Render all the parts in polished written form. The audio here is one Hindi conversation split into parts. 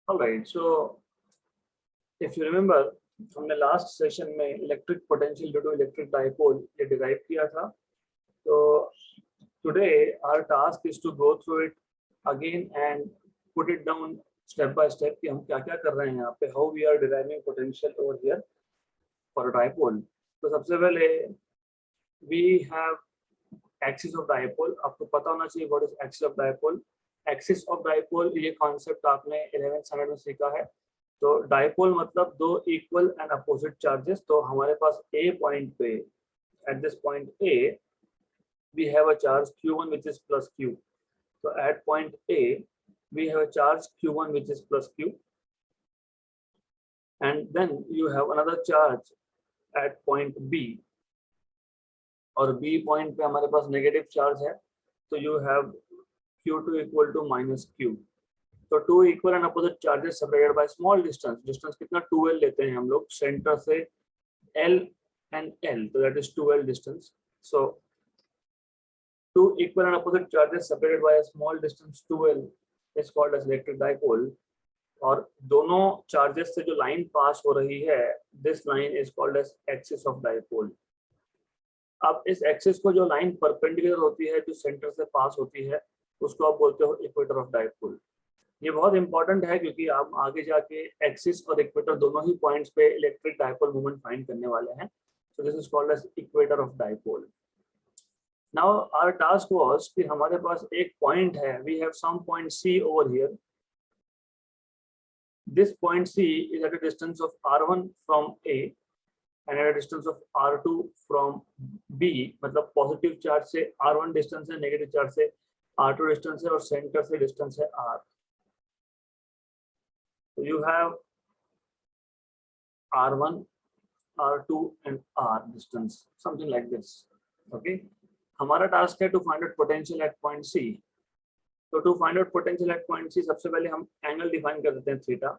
Alright, so if you remember, हमने लास्ट सेशन में electric potential due to electric dipole ये डिराइव किया था. तो today our task is to go through it again and put it down step by step कि हम क्या क्या कर रहे हैं यहाँ पे, how we are deriving potential over here for dipole. तो सबसे पहले we have axis of dipole. आपको पता होना चाहिए what is axis of dipole. Axis of dipole ये कॉन्सेप्ट आपने 11th स्टैंडर्ड में सीखा है. तो डाइपोल मतलब दो इक्वल एंड अपोजिट चार्जेस. तो हमारे पास ए पॉइंट पे, at this point A we have a charge q1 which is plus q. So at point A we have a charge q1 which is plus q, and then you have another charge at point B, और B पॉइंट पे हमारे पास नेगेटिव चार्ज है. तो you have q2 equal to minus q. तो two equal and opposite charges separated by small distance. Distance कितना 2l लेते हैं हम लोग सेंटर से, l and l, तो that is 2l distance. So two equal and opposite charges separated by a small distance 2l is called as electric dipole. और दोनों चार्जेस से जो लाइन पास हो रही है, this line is called as axis of dipole. अब इस एक्सिस को जो लाइन परपेंडिकुलर होती है, जो सेंटर से पास होती है, उसको आप बोलते हो इक्वेटर ऑफ डाइपोल. ये बहुत इंपॉर्टेंट है क्योंकि आप आगे जाके एक्सिस और इक्वेटर दोनों ही पॉइंट्स पे इलेक्ट्रिक डाइपोल मोमेंट फाइंड करने वाले हैं. So this is called as equator of dipole. Now our task was कि हमारे पास एक पॉइंट है. We have some point C over here. This point C is at a distance of r1 from A and at a distance of r2 from B. मतलब पॉजिटिव चार्ज से r1 डिस्टेंस है, नेगेटिव चार्ज से r2 डिस्टेंस है, और सेंटर से डिस्टेंस है r. So you have r1, r2 and r distance, something like this. Okay. हमारा टास्क है to find out potential at point C. तो to find out potential at point C सबसे पहले हम एंगल डिफाइन कर देते हैं theta.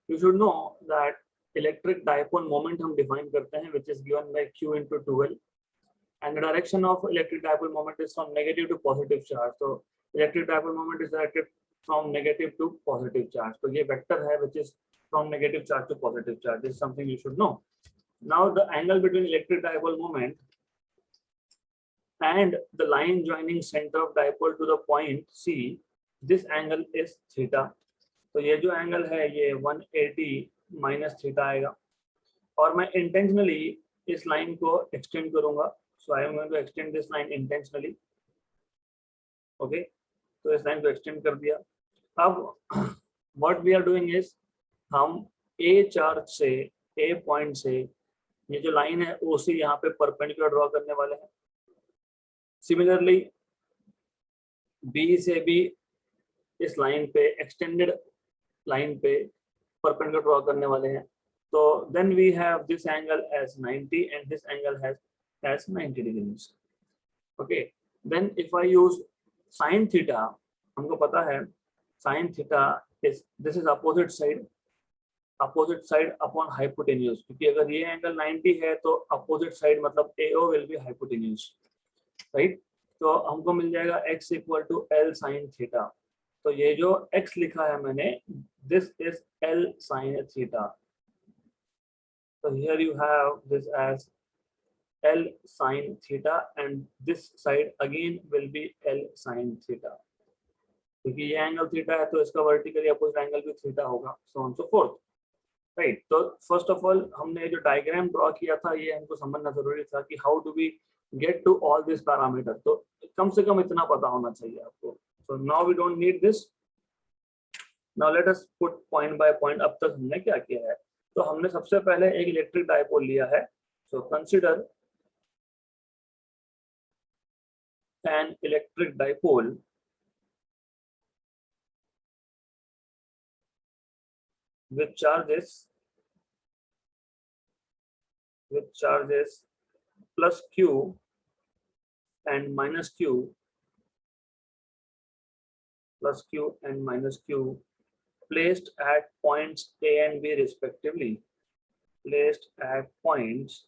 You should know that electric dipole moment हम डिफाइन करते हैं which is given by q into 2l, and the direction of electric dipole moment is from negative to positive charge. So electric dipole moment is directed from negative to positive charge. तो ये वेक्टर है which is from negative charge to positive charge. This is something you should know. Now the angle between electric dipole moment and the line joining center of dipole to the point C, this angle is theta. तो ये जो एंगल है ये 180 माइनस थीटा आएगा. और मैं इंटेंशनली इस लाइन को एक्सटेंड करूंगा. So I am going to extend this line intentionally. Okay, तो इस लाइन को एक्सटेंड कर दिया. अब what we are doing is हम ए चार्ज से, ए पॉइंट से ये जो लाइन है OC यहाँ पे परपेंडिकुलर ड्रॉ करने वाले हैं. सिमिलरली बी से भी इस लाइन पे, एक्सटेंडेड लाइन पे परपेंडिकुलर ड्रॉ करने वाले हैं. तो then we have this angle as 90 and this angle has as 90 degrees. Okay, then if I use sine theta, हमको पता है sine theta is, this is opposite side upon hypotenuse. क्योंकि अगर ये एंगल 90 है तो अपोजिट साइड मतलब AO will be hypotenuse, right. तो हमको मिल जाएगा x equal to L sine theta. तो ये जो x लिखा है मैंने, this is L sine theta. तो here you have this as L sine theta and this side again will be L sine theta. क्योंकि ये एंगल थीटा है तो इसका वर्टिकली अपोजिट एंगल भी थीटा होगा, so on so forth, right. तो फर्स्ट ऑफ ऑल हमने जो डायग्राम ड्रॉ किया था ये हमको समझना जरूरी था कि how do we get to all these parameters. तो कम से कम इतना पता होना चाहिए आपको. So now we don't need this. Now let us put point by point. अब तक हमने क्या किया है, तो हमने सबसे पहले एक इलेक्ट्रिक डाइपोल लिया है. So consider an electric dipole with charges plus q and minus q, plus q and minus q, placed at points A and B respectively. Placed at points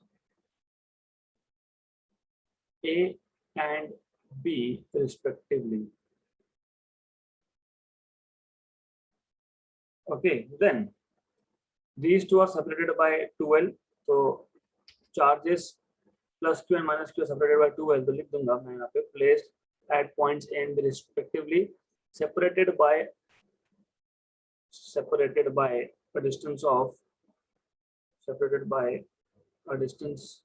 A and B respectively. Okay, then these two are separated by 2L. So charges plus Q and minus Q are separated by 2L. तो लिख दूंगा मैं यहाँ पे placed at points A and B respectively, separated by a distance of separated by a distance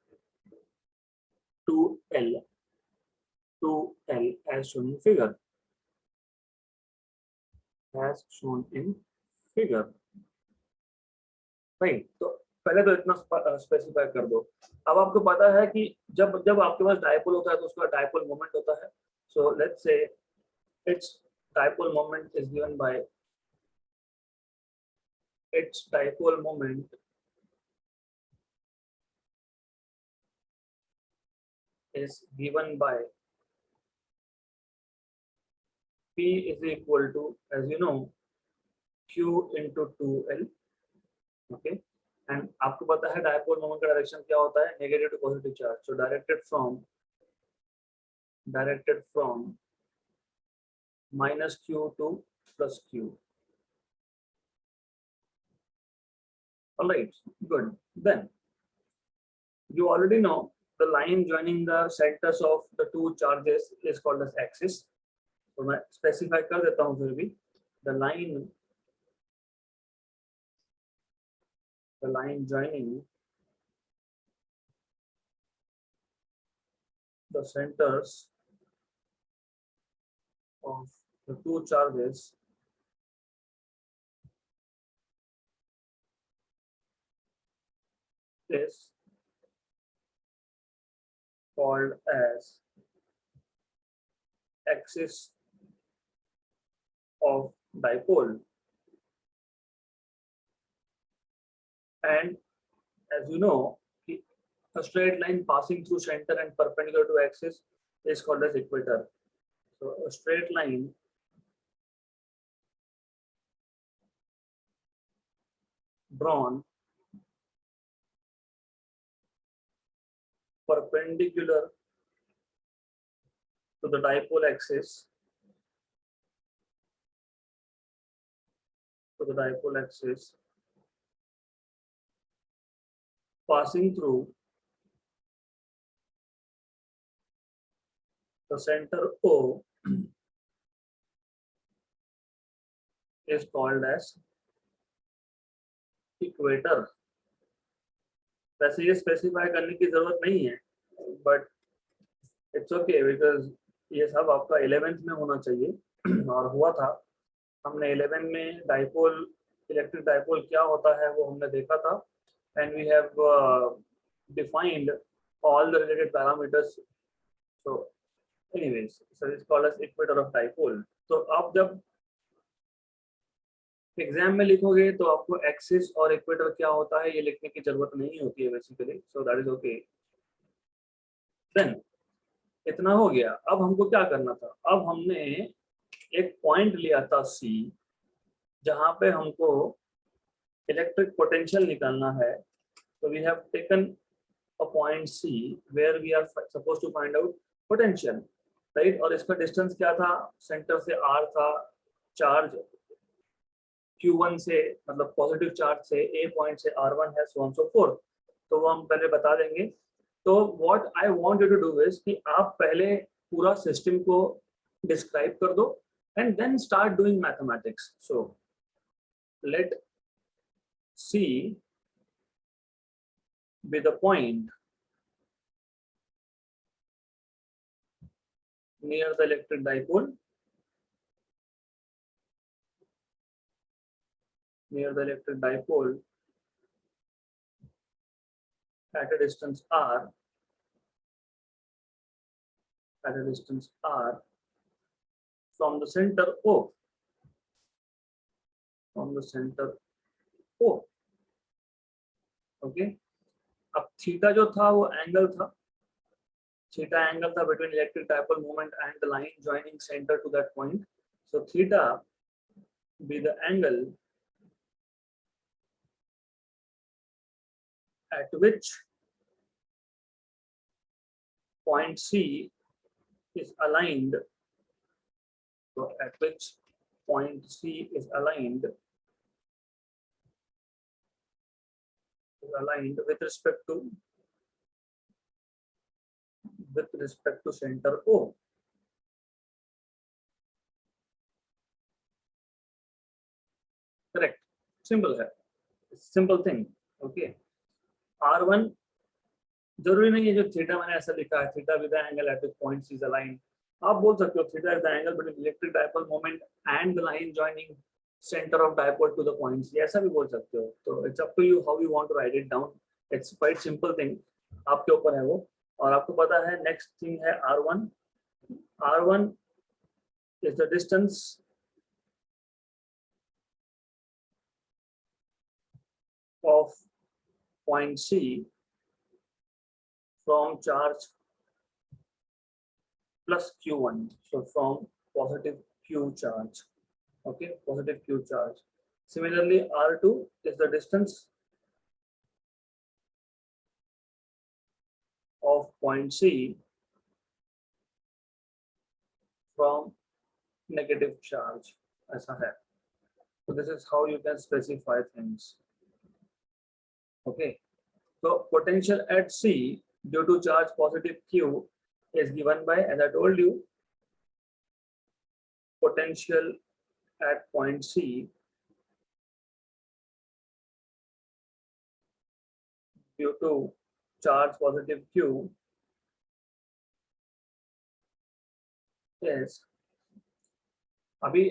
2L as shown in figure. As shown in figure. Right, तो पहले तो इतना स्पेसिफाई कर दो. अब आपको पता है कि जब जब आपके पास डायपोल होता है तो उसका डायपोल मोमेंट होता है. So let's say its dipole moment is given by its dipole moment is given by P is equal to, as you know, Q into 2L. Okay, and आपको पता है डायपोल मोमेंट का डायरेक्शन क्या होता है, negative to positive charge. So directed from minus Q to plus Q. All right, good. Then you already know the line joining the centers of the two charges is called as axis. तो मैं specify कर देता हूँ फिर भी. The line joining the centers of the two charges is called as axis of dipole. And as you know, a straight line passing through center and perpendicular to axis is called as equator. So a straight line drawn perpendicular to the dipole axis passing through the center O is called as equator. वैसे ये स्पेसिफाई करने की जरूरत नहीं है, बट इट्स ओके बिकॉज ये सब आपका 11th में होना चाहिए और हुआ था. हमने 11 में डाइपोल, इलेक्ट्रिक डाइपोल क्या होता है वो हमने देखा था, and we have defined all the related parameters. So anyways, so it's called as equator of dipole. तो आप जब एग्जाम में लिखोगे तो आपको एक्सिस और इक्वेटर क्या होता है ये लिखने की जरूरत नहीं होती है basically. So that is okay. Then इतना हो गया. अब हमको क्या करना था, अब हमने एक पॉइंट लिया था C जहां पे हमको इलेक्ट्रिक पोटेंशियल निकालना है. तो we have taken a point C where we are supposed to find out potential, right? और इसका डिस्टेंस क्या था, सेंटर से R था, चार्ज Q1 से मतलब पॉजिटिव चार्ज से A पॉइंट से R1 है, so on so forth. तो वो हम पहले बता देंगे. तो what I want you to do is कि आप पहले पूरा सिस्टम को डिस्क्राइब कर दो and then start doing mathematics. So let C be the point near the electric dipole, at a distance R, from the center O. Okay. अब थीटा जो था वो एंगल था, theta angle था between electric dipole moment and the line joining center to that point. So theta be the angle at which point C is aligned. So at which point C is aligned is aligned with respect to center O. Correct, simple है, सिंपल थिंग। ओके, R1 जरूरी नहीं है जो थीटा मैंने ऐसा लिखा है, theta with the angle at the point is aligned. आप बोल सकते हो theta is the angle between electric dipole moment and the line joining centre of dipole to the points, ऐसा भी बोल सकते हो। तो it's up to you how you want to write it down, it's quite simple thing, आपके ऊपर है वो। और आपको पता है नेक्स्ट थिंग है R1। R1 is the distance of point C from charge plus Q1, so from positive Q charge, okay, positive Q charge. Similarly, R2 is the distance of point C from negative charge, ऐसा है। So this is how you can specify things. Okay, so potential at C due to charge positive Q is given by, as I told you, potential at point C due to charge positive Q is, अभी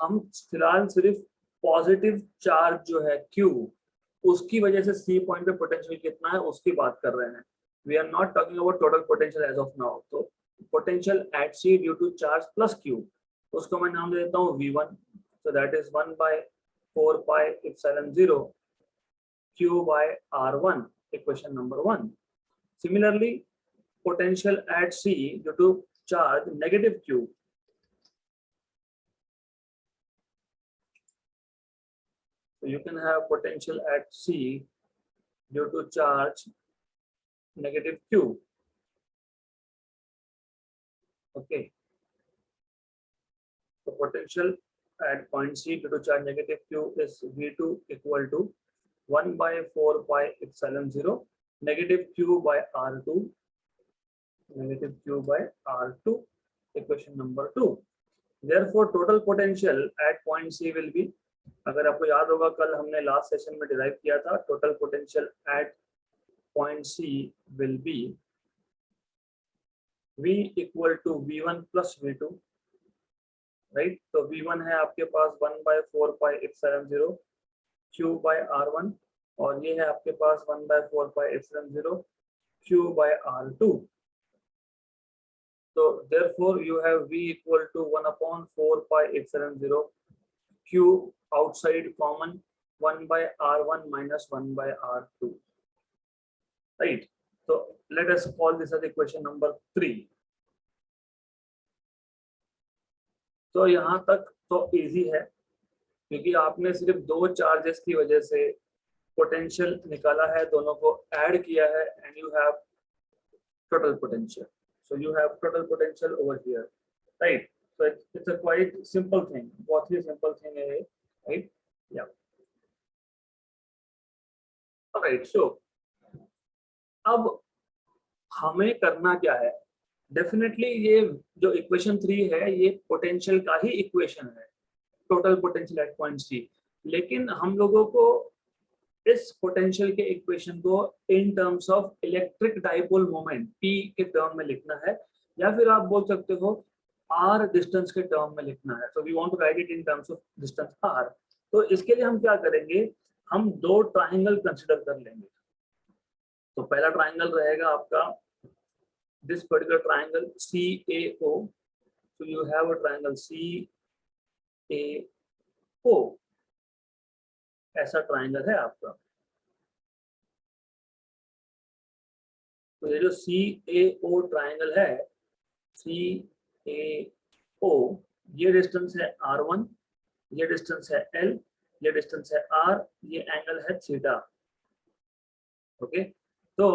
हम फिलहाल सिर्फ पॉजिटिव चार्ज जो है Q, उसकी वजह से C पॉइंट पे पोटेंशियल कितना है उसकी बात कर रहे हैं। We are not talking about total potential as of now. तो potential at C due to charge plus Q, उसको मैं नाम दे देता हूँ V1, so that is 1/4 pi epsilon 0 Q by R1, equation number 1. Similarly, potential at C due to charge negative Q, so you can have potential at C due to charge negative Q. Okay, so potential at point C due to charge negative Q is V2 equal to 1/4 pi epsilon 0 negative Q by R2, negative Q by R2, equation number 2. Therefore, total potential at point C will be, अगर आपको याद होगा कल हमने लास्ट सेशन में डिराइव किया था, total potential at point C will be V equal to V1 plus V2, right. तो V1 है आपके पास 1/4 pi epsilon 0 Q by R1, और ये है आपके पास 1/4 pi epsilon 0 Q by R2. So therefore you have V equal to 1/4 pi epsilon 0 Q outside common 1/R1 minus 1/R2, right? So let us call this as equation number 3. तो यहाँ तक तो इजी है, क्योंकि आपने सिर्फ दो चार्जेस की वजह से पोटेंशियल निकाला है, दोनों को ऐड किया है, and you have total potential. So you have total potential over here, right? So it's a quite simple thing, बहुत ही simple thing है, right? Yeah. All right. So अब हमें करना क्या है? डेफिनेटली ये जो इक्वेशन 3 है ये पोटेंशियल का ही इक्वेशन है, total potential at point C, लेकिन हम लोगों को इस पोटेंशियल के इक्वेशन को इन terms of electric dipole moment P के टर्म में लिखना है, या फिर आप बोल सकते हो R डिस्टेंस के टर्म में लिखना है। So we want to write it in terms of distance R। तो इसके लिए हम क्या करेंगे, हम दो ट्राइंगल कंसिडर कर लेंगे। तो पहला ट्राइंगल रहेगा आपका this particular triangle CAO। So you have a triangle CAO, ऐसा ट्राइंगल है आपका। तो ये जो CAO ट्राइंगल है, CAO, ये डिस्टेंस है R1, ये डिस्टेंस है L, ये डिस्टेंस है R, ये एंगल है थीटा। ओके, तो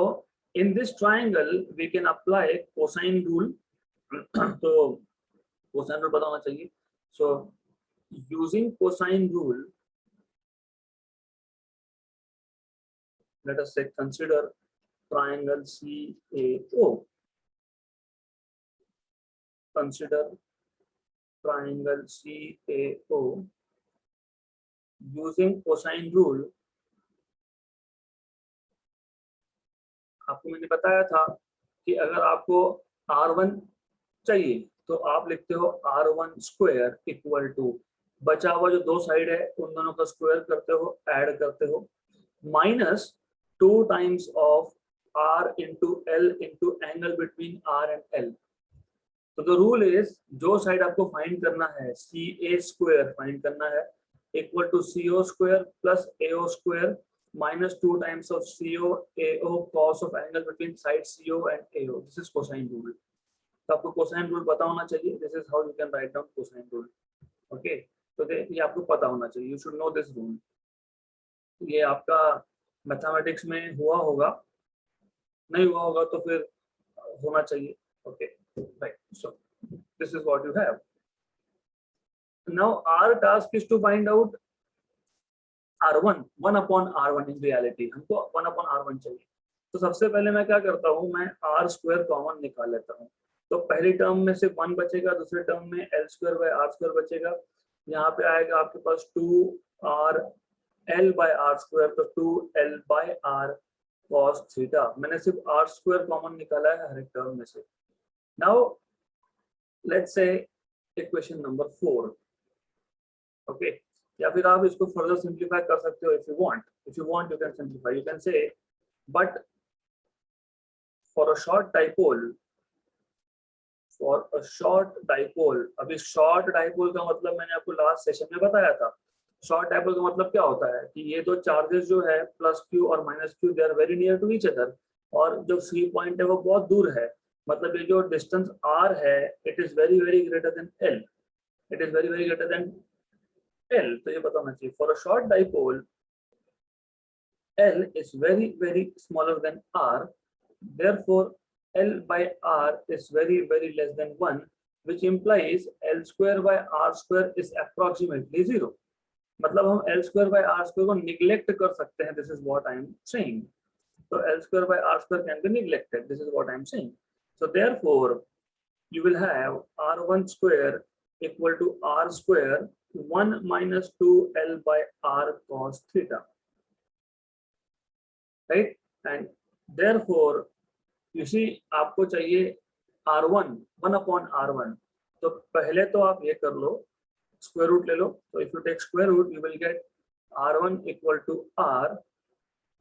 in this triangle we can apply cosine rule. तो कोसाइन रूल पता होना चाहिए। So using cosine rule let us say consider triangle CAO. Consider triangle CAO using cosine rule. आपको मैंने बताया था कि अगर आपको R1 चाहिए तो आप लिखते हो R1 स्क्वायर इक्वल टू बचा हुआ जो दो साइड है उन दोनों का स्क्वायर करते हो, ऐड करते हो, minus 2 times of R into L into angle between R and L. तो द रूल इज जो साइड आपको फाइंड करना है CA स्क्वायर फाइंड करना है equal to CO square plus AO square minus 2 times of CO AO cos of angle between side CO and AO. This is cosine rule. तो आपको cosine rule पता होना चाहिए. This is how you can write down cosine rule. Okay. तो ये आपको पता होना चाहिए. You should know this rule. ये आपका मैथमेटिक्स में हुआ होगा, नहीं हुआ होगा तो फिर होना चाहिए. Okay. Right. So this is what you have. Now our task is to find out R1, 1 upon R1 in reality. हमको 1 upon R1 चाहिए. तो सबसे पहले मैं क्या करता हूँ, मैं R स्क्वायर कॉमन निकाल लेता हूँ. तो पहली टर्म में सिर्फ 1 बचेगा, दूसरे टर्म में L square by R square बचेगा. यहाँ पे आएगा आपके पास 2R L by R square, तो 2L bye R cos theta. मैंने सिर्फ R स्क्वायर कॉमन निकाला है हर एक टर्म में से. Now let's say equation number 4. Okay. या फिर आप इसको फर्दर सिंप्लीफाई कर सकते हो. If you want you can simplify. You can say but for a short dipole, अभी शॉर्ट डाइपोल का मतलब मैंने आपको लास्ट सेशन में बताया था. शॉर्ट डाइपोल का मतलब क्या होता है कि ये दो चार्जेस जो है प्लस क्यू और minus Q they are very near to each other, और जो सी पॉइंट है वो बहुत दूर है. मतलब ये जो डिस्टेंस आर है it is very very greater than L. It is very very greater than L. तो ये बताना चाहिए. For a short dipole, L is very very smaller than R. Therefore, L by R is very very less than 1, which implies L square by R square is approximately 0. मतलब हम L square by R square को neglect कर सकते हैं. This is what I am saying. So L square by R square can be neglected. This is what I am saying. So therefore, you will have R1 square equal to R square 1 minus 2L by R cos theta, right? And therefore, you see, आपको चाहिए R1 1 upon R1. तो पहले तो आप ये कर लो, स्क्वायर रूट ले लो. तो if you take square root, you will get R1 equal to R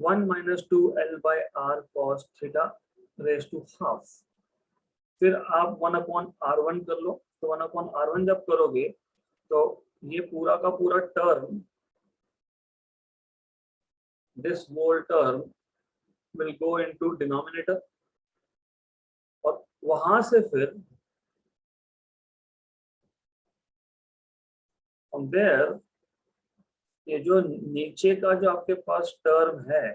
1 minus 2L by R cos theta raised to half. फिर आप 1 upon R1 कर लो. तो 1 upon R1 जब करोगे तो ये पूरा का पूरा term, this whole term will go into denominator, और वहां से फिर फ्रॉम देयर ये जो नीचे का जो आपके पास टर्म है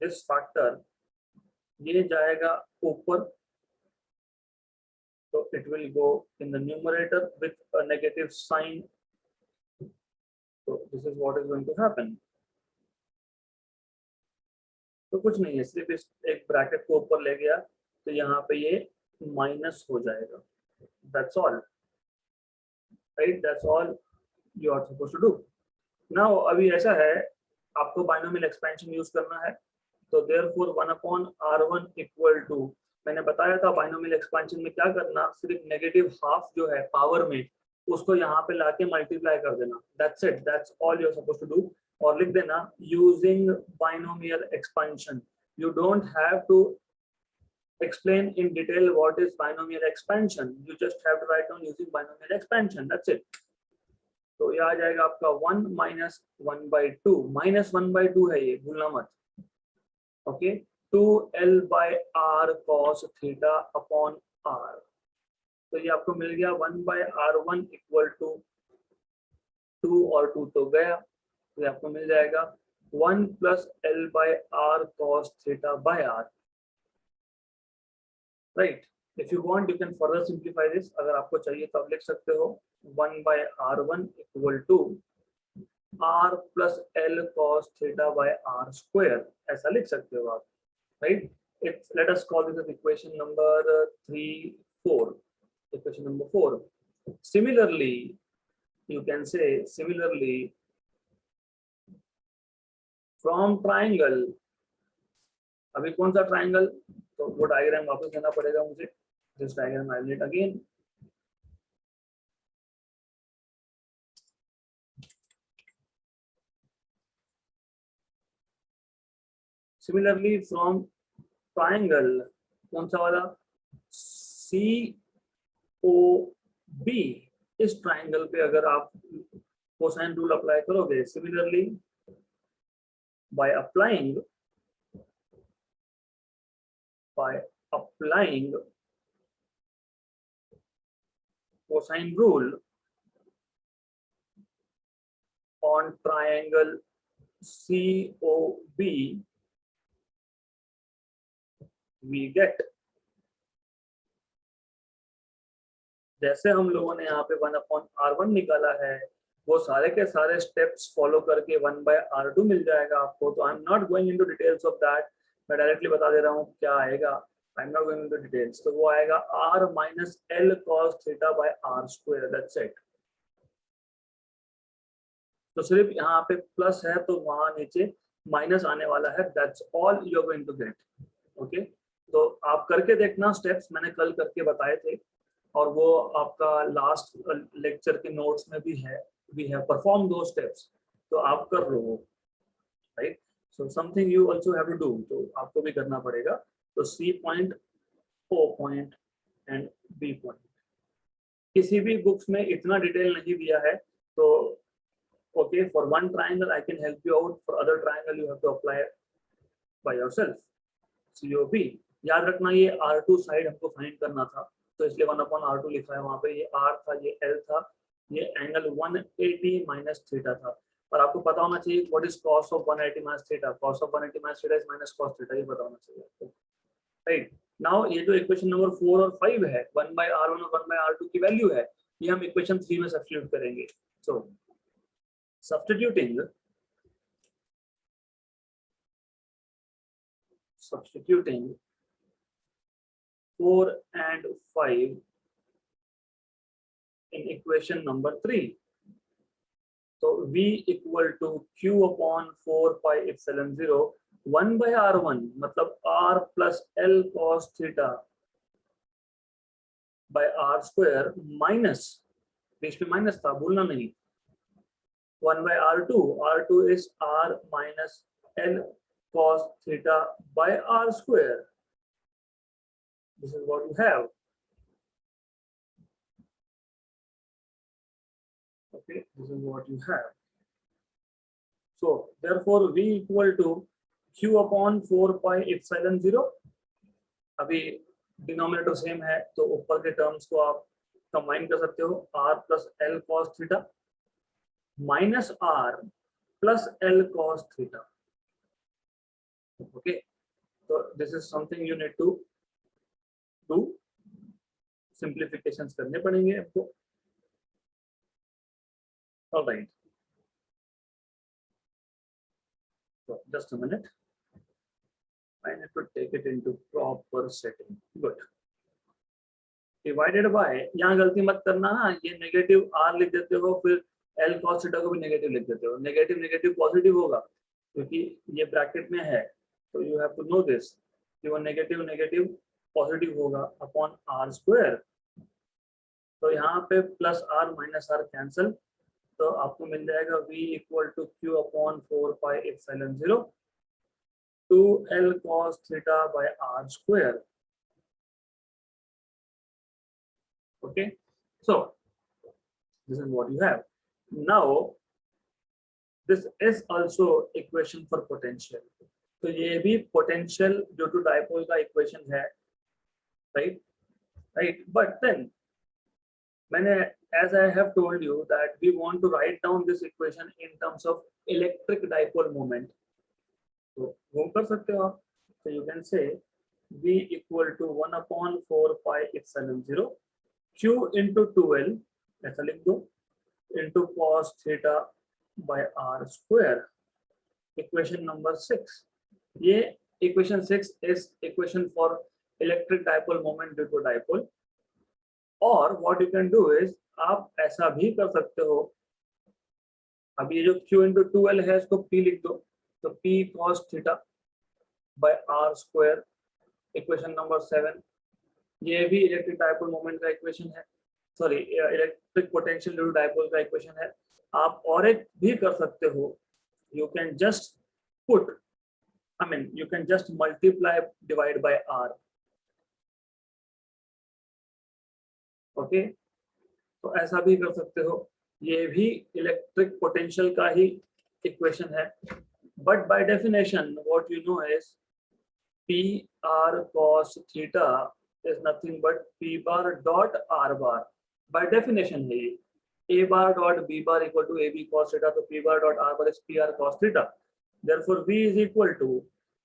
दिस फैक्टर, ये जाएगा ऊपर. So it will go in the numerator with a negative sign. So this is what is going to happen. तो कुछ नहीं है, सिर्फ इस एक ब्रैकेट को ऊपर ले गया तो यहाँ पे ये माइनस हो जाएगा. That's all, right? That's all you are supposed to do. Now अभी ऐसा है, आपको बाइनोमियल एक्सपेंशन यूज करना है. तो therefore 1 upon R1 equal to, मैंने बताया था बाइनोमियल एक्सपेंशन में क्या करना, सिर्फ नेगेटिव हाफ जो है पावर में उसको यहाँ पे लाके मल्टीप्लाई कर देना. That's it, that's all you are supposed to do. और लिख देना using binomial expansion. You don't have to explain in detail what is binomial expansion. You just have to write down using binomial expansion. That's it. तो ये आ जाएगा आपका 1 minus 1/2. minus 1/2 है ये, भूलना मत. Okay. 2L by R cos theta upon R. तो ये आपको मिल गया 1 by R1 equal to 2 और 2 तो गया. तो ये आपको मिल जाएगा 1 plus L by R cos theta by R. Right. If you want, you can further simplify this. अगर आपको चाहिए तो आप लिख सकते हो 1 by R1 equal to r plus l cos theta by r square, ऐसा लिख सकते हो आप, right? It's, let us call this as equation number 4. Equation number 4. Similarly, you can say similarly from triangle, अभी कौन सा ट्राइंगल, तो वो डायग्राम वापस देना पड़ेगा मुझे, this diagram I will again. Similarly from triangle, कौन सा वाला, COB, इस ट्राइंगल पे अगर आप कोसाइन रूल अप्लाई करोगे, similarly by applying cosine rule on triangle COB, we get, जैसे हम लोगों ने यहाँ पे 1/r1 निकाला है, वो सारे के सारे स्टेप्स फॉलो करके 1/r2 मिल जाएगा आपको. तो I am not going into details of that, मैं डायरेक्टली बता दे रहा हूँ क्या आएगा. I am not going into details. तो वो आएगा r minus l cos theta by r square, that's it. तो सिर्फ यहाँ पे प्लस है तो वहां नीचे माइनस आने वाला है, that's all you are going to get. Okay, तो आप करके देखना, स्टेप्स मैंने कल करके बताए थे और वो आपका लास्ट लेक्चर के नोट्स में भी है. वी हैव परफॉर्म दो स्टेप्स, तो आप कर लो, right. So something you also have to do, तो आपको भी करना पड़ेगा. तो C point, O point and B point, किसी भी बुक्स में इतना डिटेल नहीं दिया है. तो okay, for one triangle I can help you out, for other triangle you have to apply by yourself. COB याद रखना, ये R2 साइड हमको फाइंड करना था, तो इसलिए 1/r2 लिखा है वहां पे. ये R था, ये L था, ये एंगल 180 माइनस थीटा था. और आपको पता होना चाहिए what is cos of 180 minus theta. cos of 180 minus theta is minus cos theta, ये पता होना चाहिए आपको, राइट. नाउ ये जो इक्वेशन नंबर 4 और 5 है, 1/r1 और 1/r2 की वैल्यू है, ये हम इक्वेशन 3 में सब्स्टिट्यूट करेंगे. सो substituting 4 and 5 in equation number 3. So V equal to Q upon 4 pi epsilon 0 1/r1, मतलब R plus L cos theta by R square minus, बीच में माइनस था, भूलना नहीं, 1/r2. R2 is R minus L cos theta by R square. This is what you have. Okay, this is what you have. So therefore V equal to Q upon 4 pi epsilon 0. अभी डिनोमिनेटर सेम है तो ऊपर के टर्म्स को आप कंबाइन कर सकते हो, R plus L cos theta minus R plus L cos theta. Okay, so this is something you need to do. Simplifications करने पड़ेंगे आपको. All right, so just a minute, I need to take it into proper setting. Good. Divided by, यहाँ गलती मत करना, ये नेगेटिव R लिख देते हो, फिर L cos थीटा को भी नेगेटिव लिख देते हो. नेगेटिव नेगेटिव पॉजिटिव होगा क्योंकि ये ब्रैकेट में है, तो you have to know this कि वो नेगेटिव नेगेटिव पॉजिटिव होगा अपॉन R स्क्वायर. तो यहाँ पे plus R minus R cancel, तो आपको मिल जाएगा V equal to Q upon 4 pi epsilon 0 2L cos theta by R square. Okay, so this is what you have. Now this is also equation for potential. तो ये भी potential due to dipole का equation है, right? Right, but then मैंने, as I have told you that we want to write down this equation in terms of electric dipole moment. तो वो कर सकते हो आप. So you can say V equal to 1/4 pi epsilon 0 Q into 2L, ऐसा लिख दो, into cos theta by r square. Equation number 6. ये equation 6 is equation for electric dipole moment due to dipole. और what you can do is आप ऐसा भी कर सकते हो, अब ये जो q into 2l है इसको p लिख दो, तो p cos theta by r square. Equation number 7, ये भी इलेक्ट्रिक डायपोल मोमेंट का इक्वेशन है, sorry electric potential due to dipole का इक्वेशन है. आप और एक भी कर सकते हो, you can just put, I mean you can just multiply divide by r. Okay, तो ऐसा भी कर सकते हो, ये भी इलेक्ट्रिक पोटेंशियल का ही इक्वेशन है. But by definition what you know is p r cos theta is nothing but p bar dot r bar. By definition है ये a bar dot b bar equal to ab cos theta, तो p bar dot r bar is p r cos theta. Therefore v is equal to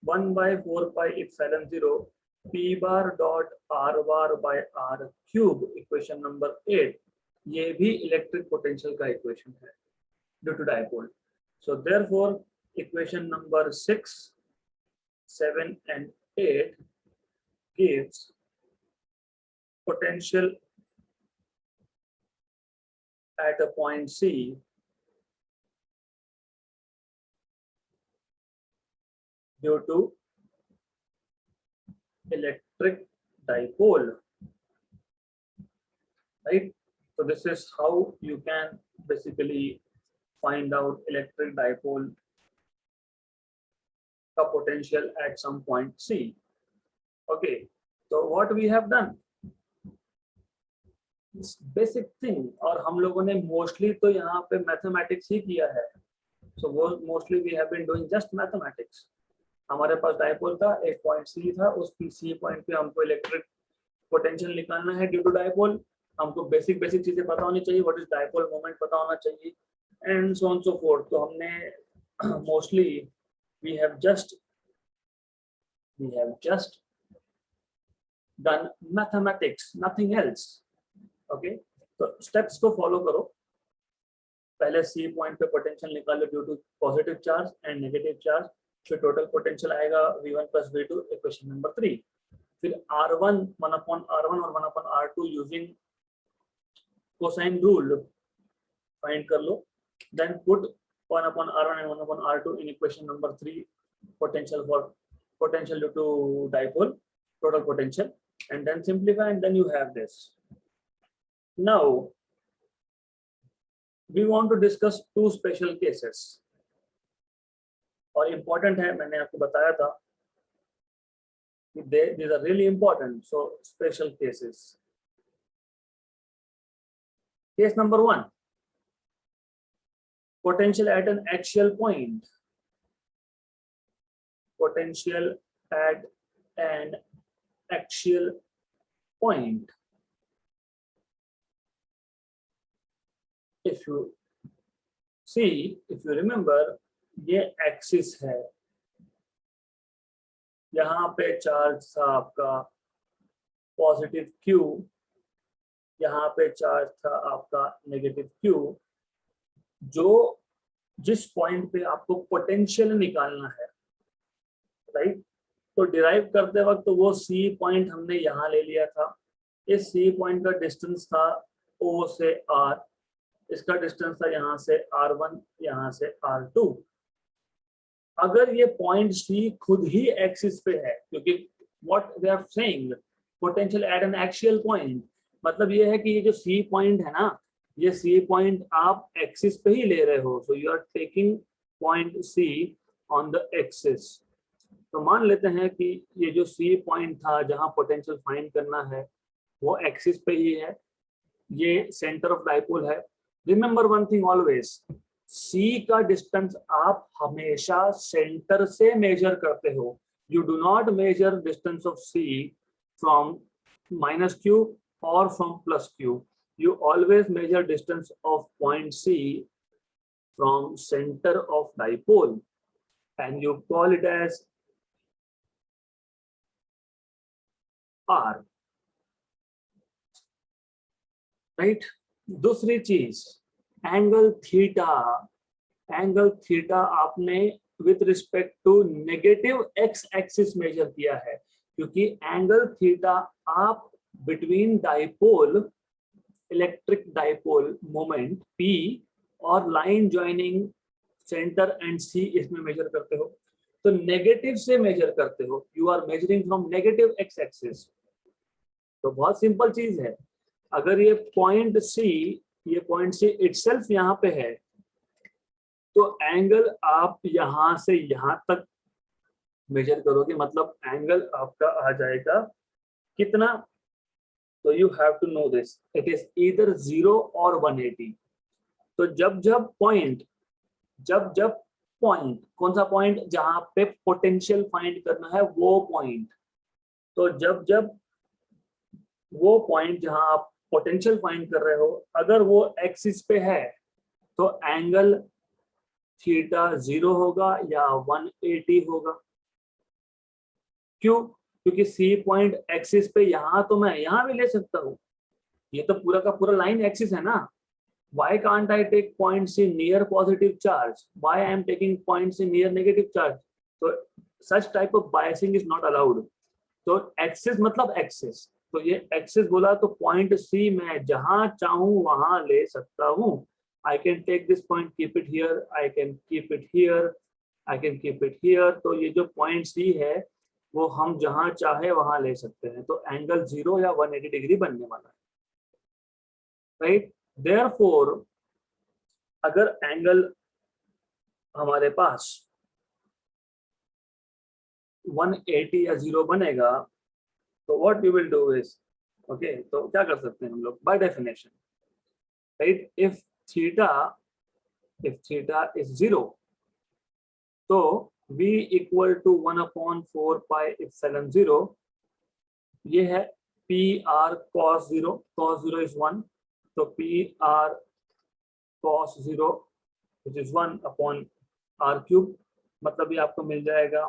1 by 4 pi epsilon 0 p bar dot r bar by r cube. Equation number 8, ये भी इलेक्ट्रिक पोटेंशियल का इक्वेशन है due to dipole. So therefore equation number 6, 7 and 8 gives potential at a point C due to electric dipole, right? So this is how you can basically find out electric dipole potential at some point C. Okay, so what we have done, this basic thing, और हम लोगों ने mostly तो यहाँ पे mathematics ही किया है. So mostly we have been doing just mathematics. हमारे पास डायपोल था, एक पॉइंट C था, उस C पॉइंट पे हमको इलेक्ट्रिक पोटेंशियल निकालना है ड्यू टू डायपोल. हमको बेसिक चीजें पता होनी चाहिए, व्हाट इज डायपोल मोमेंट पता होना चाहिए, and so on so forth. तो हमने mostly we have just done mathematics, nothing else. Okay, तो स्टेप्स को फॉलो करो. पहले सी पॉइंट पे पोटेंशियल निकालो due to positive charge and negative charge, फिर टोटल पोटेंशियल आएगा v1 plus v2, equation number 3. फिर r1 1 upon r1 और 1 upon r2 using cosine rule find कर लो. Then put 1 upon r1 and 1 upon r2 in equation number 3, potential due to dipole, total potential, and then simplify, and then you have this. Now we want to discuss two special cases, और important है, मैंने आपको बताया था कि these are really important. So special cases. Case number 1, potential at an axial point. Potential at an axial point. If you see, if you remember, ये एक्सिस है, यहाँ पे चार्ज था आपका पॉजिटिव Q, यहाँ पे चार्ज था आपका नेगेटिव Q. जो जिस पॉइंट पे आपको पोटेंशियल निकालना है, राइट, तो डिराइव करते वक्त तो वो सी पॉइंट हमने यहाँ ले लिया था. इस सी पॉइंट का डिस्टेंस था O से R, इसका डिस्टेंस था यहाँ से R1, यहाँ से R2. अगर ये पॉइंट C खुद ही एक्सिस पे है, क्योंकि what they are saying potential at an axial point, मतलब ये है कि ये जो C पॉइंट है ना, ये C पॉइंट आप एक्सिस पे ही ले रहे हो. So you are taking point C on the axis. तो मान लेते हैं कि ये जो C पॉइंट था जहां पोटेंशियल फाइंड करना है वो एक्सिस पे ही है, ये सेंटर ऑफ डायपोल है. Remember one thing always, C का डिस्टेंस आप हमेशा सेंटर से मेजर करते हो. You do not major distance of C from -Q or from +Q. You always measure distance of point C from center of dipole and you call it as R, right? दूसरी चीज, एंगल थीटा एंगल थीटा आपने with respect to negative X axis measure किया है, क्योंकि एंगल थीटा आप between dipole, electric dipole moment P और line joining centre and C इसमें मेजर करते हो, तो नेगेटिव से मेजर करते हो, you are measuring from negative X axis. तो बहुत सिंपल चीज है, अगर ये पॉइंट C इटसेल्फ यहाँ पे है, तो एंगल आप यहां से यहां तक मेजर करोगे, मतलब एंगल आपका आ जाएगा कितना, तो you have to know this, it is either 0 or 180। तो जब पॉइंट, कौन सा पॉइंट, जहां पे पोटेंशियल फाइंड करना है वो पॉइंट, तो जब वो पॉइंट जहां आप पोटेंशियल फाइंड कर रहे हो अगर वो एक्सिस पे है, तो एंगल थीटा 0 होगा या 180 होगा। क्यों? क्योंकि सी पॉइंट एक्सिस पे, यहाँ तो मैं यहाँ भी ले सकता हूँ, ये तो पूरा का पूरा लाइन एक्सिस है ना। Why can't I take point C near positive charge? Why I am taking point C near negative charge? So such type of biasing is not allowed. तो एक्सिस मतलब एक्सिस, तो ये एक्सिस बोला तो पॉइंट C मैं जहां चाहूं वहां ले सकता हूं। I can take this point, keep it here, I can keep it here, I can keep it here। तो ये जो पॉइंट C है वो हम जहां चाहे वहां ले सकते हैं, तो एंगल 0 या 180 डिग्री बनने वाला है, राइट। देयरफॉर अगर एंगल हमारे पास 180 या 0 बनेगा, तो what we will do is, okay, तो क्या कर सकते हैं हम लोग by definition, right, if theta is 0, तो v equal to 1/4 pi epsilon 0, ये है P R cos 0, cos 0 is 1, तो P R cos 0 which is 1/r³, मतलब ये आपको मिल जाएगा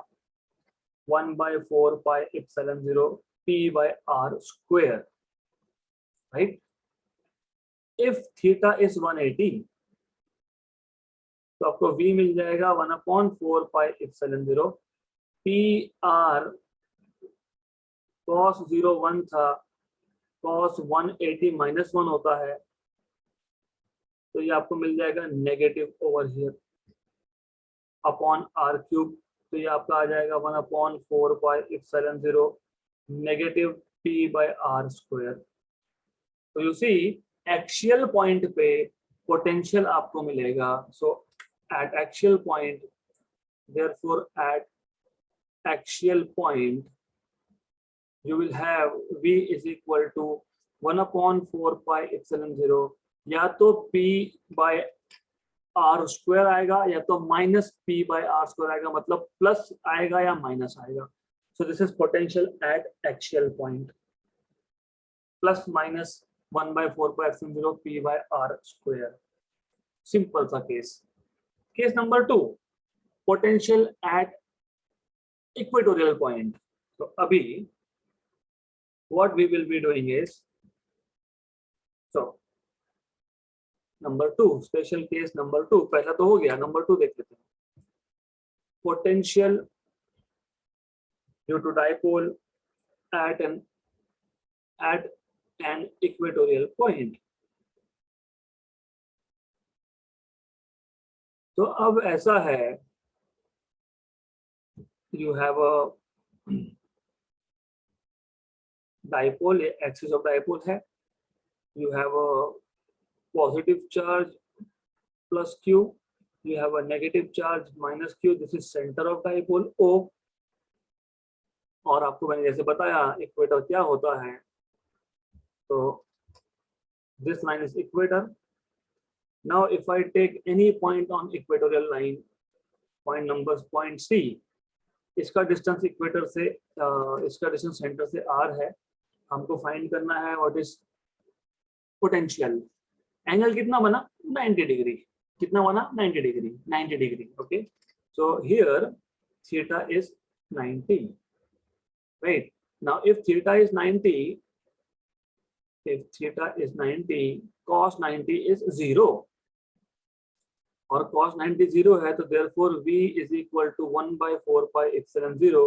1/4 pi epsilon 0 p/r², right. If theta is 180, तो आपको v मिल जाएगा 1/4 पाई एप्सिलॉन 0 pr cos 0 1 था, cos 180 -1 होता है, तो ये आपको मिल जाएगा negative over here upon r³, तो ये आपका आ जाएगा 1/4 पाई एप्सिलॉन 0 नेगेटिव p/r²। तो यू सी एक्सियल पॉइंट पे पोटेंशियल आपको मिलेगा, so at axial point, therefore at axial point you will have v is equal to 1/4 pi epsilon 0, या तो p/r² आएगा या तो -p/r² आएगा, मतलब प्लस आएगा या माइनस आएगा। So this is potential at axial point, plus minus 1/4 pi epsilon 0 p/r²। Simple सा केस। Case number 2, potential at equatorial point. तो अभी what we will be doing is, so number 2, special case number 2, पहला तो हो गया, नंबर 2 देख लेते हैं। Potential due to dipole at an equatorial point। तो अब ऐसा है, you have a dipole, axis of dipole है, you have a positive charge plus q, you have a negative charge minus q, this is center of dipole O। और आपको मैंने जैसे बताया इक्वेटर क्या होता है, तो this line is equator। now if I take any point on equatorial line, point number point C, इसका डिस्टेंस इक्वेटर से इसका डिस्टेंस सेंटर से r है, हमको फाइंड करना है व्हाट इज पोटेंशियल। एंगल कितना बना, 90 डिग्री, कितना बना 90 degree, 90 degree, okay. So here theta is 90, right. Now if theta is 90, if theta is 90, cos 90 is 0, और cos 90 0 है, तो therefore V is equal to 1/4 pi epsilon 0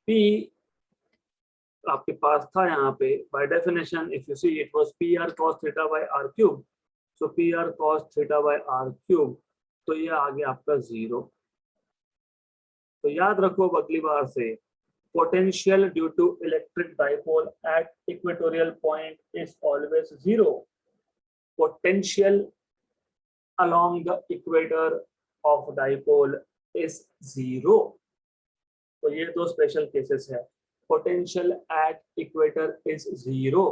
P आपके पास था यहाँ पे by definition if you see it was PR cos theta by R cube, so PR cos theta by R cube, तो ये आ गया आपका 0। तो याद रखो अगली बार से potential due to electric dipole at equatorial point is always 0। potential along the equator of dipole is 0। तो ये दो स्पेशल केसेस है। Potential at equator is 0।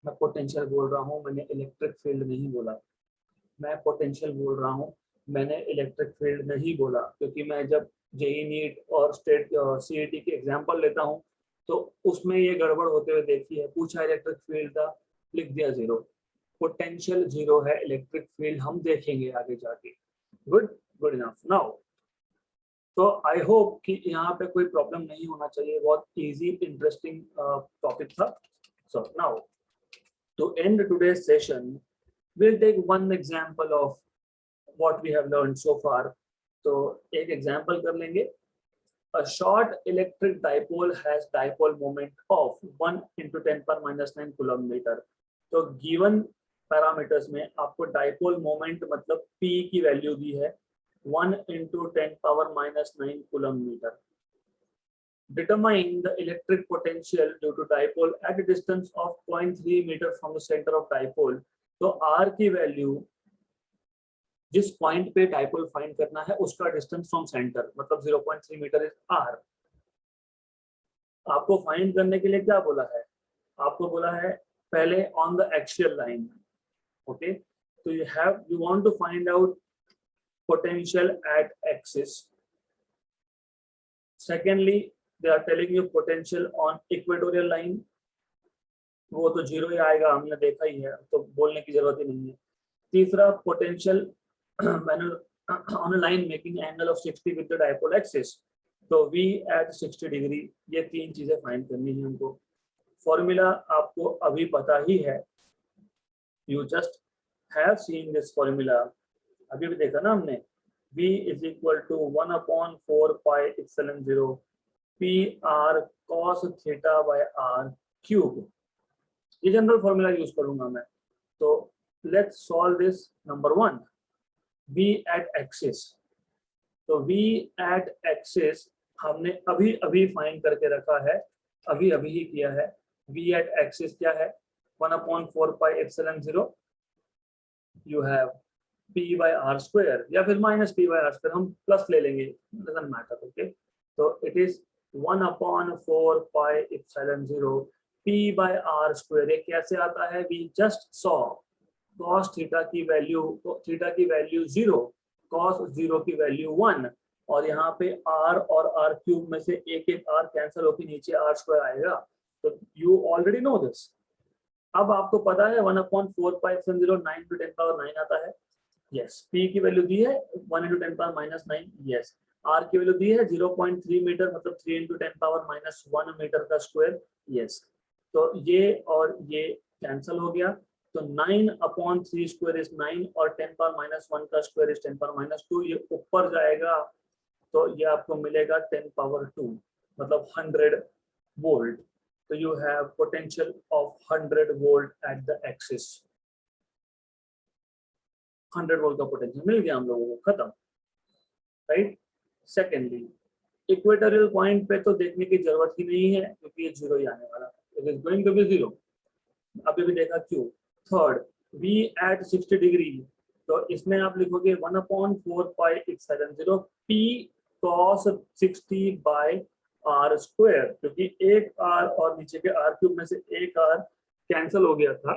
मैं पोटेंशियल बोल रहा हूँ, मैंने इलेक्ट्रिक फील्ड नहीं बोला। मैं पोटेंशियल बोल रहा हूँ, मैंने इलेक्ट्रिक फील्ड नहीं बोला, क्योंकि मैं जब जेई नीट और स्टेट सीईटी के एग्जांपल लेता हूँ तो उसमें ये गड़बड़ होते हुए देखी है। पूछा इलेक्ट्रिक फील्ड का, लिख दिया 0। पोटेंशियल 0 है, इलेक्ट्रिक फील्ड हम देखेंगे आगे जाके। Good enough. नाउ तो आई होप कि यहाँ पे कोई प्रॉब्लम नहीं होना चाहिए। बहुत इजी इंटरेस्टिंग टॉपिक था। So now to end today's session we'll take one example of what we have learned so far। तो एक एग्जाम्पल कर लेंगे। A short electric dipole has dipole moment of 1 × 10⁻⁹ coulomb-metre. तो गिवन पैरामीटर्स में आपको डाइपोल मोमेंट मतलब P की वैल्यू दी है 1 × 10⁻⁹ coulomb-metre. Determine the electric potential due to dipole at a distance of 0.3 meter from the center of dipole। तो R की वैल्यू जिस पॉइंट पे डाइपोल फाइंड करना है उसका डिस्टेंस फ्रॉम सेंटर मतलब 0.3 मीटर इज R। आपको फाइंड करने के लिए क्या बोला है? आपको बोला है पहले on the axial line. Okay, तो you want to find out potential at axis. Secondly they are telling you potential on equatorial line. वो तो 0 ही आएगा, हमने देखा ही है, तो बोलने की जरूरत ही नहीं है। तीसरा potential on a line making angle of 60 with the dipole axis. तो V एट 60 डिग्री। ये तीन चीजें फाइंड करनी है हमको। फॉर्मूला आपको अभी पता ही है, you just have seen this formula, अभी भी देखा ना हमने। V is equal to 1/4 pi epsilon 0 PR cos theta by R cube. ये जनरल फॉर्मूला यूज करूंगा मैं। तो let's solve this. Number 1, V at axis. तो V एट एक्सिस हमने अभी अभी फाइंड करके रखा है, अभी अभी ही किया है। V एट एक्सिस क्या है? 1/4 pi epsilon 0 you have P by R square, या फिर -P बाय R स्क्वायर, हम प्लस ले लेंगे, डजंट मैटर। ओके, तो it is 1/4 pi epsilon 0 P by R square. ये कैसे आता है? We just saw cos theta की वैल्यू 0, cos 0 की वैल्यू 1, और यहाँ पे R और R क्यूब में से एक R कैंसिल होकर नीचे R स्क्वायर आएगा। तो यू ऑलरेडी नो दिस। अब आपको पता है 1/4 पाई एप्सिलॉन 0 9 × 10⁻⁹ आता है। यस, P की वैल्यू दी है 1 × 10⁻⁹। यस, R की वैल्यू दी है 0.3 मीटर मतलब 3 × 10⁻⁻1 मीटर का स्क्वायर। यस, तो ये और ये कैंसिल हो गया। तो 9/3 स्क्वायर इज 9 और 10⁻⁻1 का स्क्वायर इज 10⁻2। ये ऊपर जाएगा तो ये आपको मिलेगा 10⁻2 मतलब 100 वोल्ट। तो you have potential of 100 volt at the axis. 100 volt का पोटेंशियल मिल गया हम लोगों को, खत्म। राइट। सेकेंडली इक्वेटोरियल पॉइंट पे तो देखने की जरूरत ही नहीं है क्योंकि ये 0 ही आने वाला है। It is going to be 0। अभी भी देखा क्यों। Third, V at 60 degree. तो इसमें आप लिखोगे 1/4 pi epsilon 0 P cos 60 by R square, क्योंकि एक R और नीचे के R क्यूब में से एक R कैंसिल हो गया था,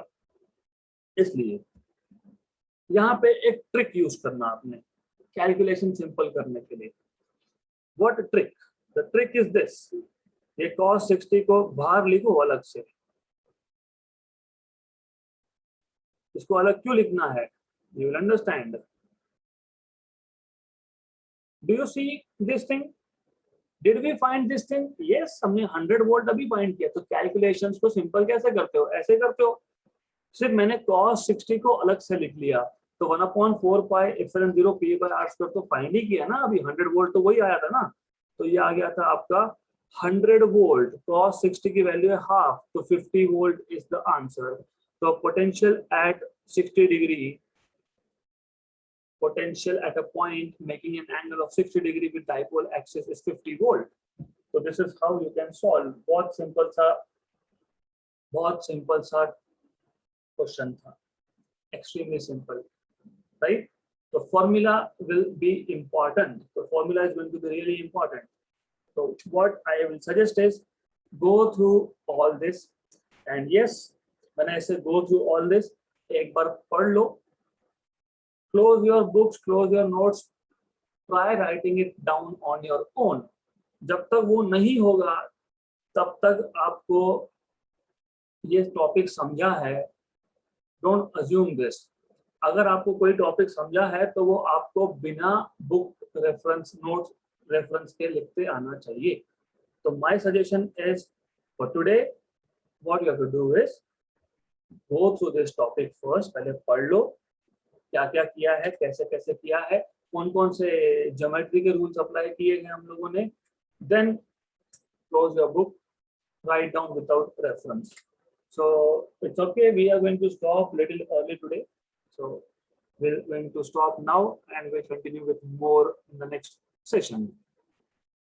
इसलिए यहाँ पे एक ट्रिक यूज करना आपने कैलकुलेशन सिंपल करने के लिए। What trick? The trick is this. ये cos 60 को बाहर लिखो अलग से। इसको अलग क्यों लिखना है? You will understand. Do you see this thing? Did we find this thing? Yes, हमने 100 वोल्ट अभी फाइंड किया। तो कैलकुलेशंस को सिंपल कैसे करते हो? ऐसे करते हो। सिर्फ मैंने cos 60 को अलग से लिख लिया। तो 1/4 pi epsilon 0 P by R square तो फाइंड ही किया ना अभी, 100 वोल्ट तो वही आया था ना, तो ये आ गया था आपका 100 वोल्ट, cos 60 की वैल्यू है हाफ, तो 50 वोल्ट इज द आंसर। तो potential eight 60 degree, potential at a point making an angle of 60 degree with dipole axis is 50 volt. So this is how you can solve. बहुत सिंपल सा क्वेश्चन था, extremely simple, right? So formula will be important. So formula is going to be really important. So what I will suggest is go through all this, and yes, when I say go through all this, एक बार पढ़ लो, close your books, close your notes, try writing it down on your own. जब तक वो नहीं होगा तब तक आपको ये टॉपिक समझा है, डोंट अज्यूम दिस। अगर आपको कोई टॉपिक समझा है तो वो आपको बिना बुक रेफरेंस, नोट्स रेफरेंस के लिखते आना चाहिए। तो my suggestion is for today, what you have to do is go through this topic first, पहले पढ़ लो क्या क्या किया है, कैसे कैसे किया है, कौन कौन से ज्योमेट्री के रूल्स अप्लाई किए हैं हम लोगों ने, then close your book, write down without reference. So it's okay, we are going to stop little early today, so we're going to stop now and we'll continue with more in the next session.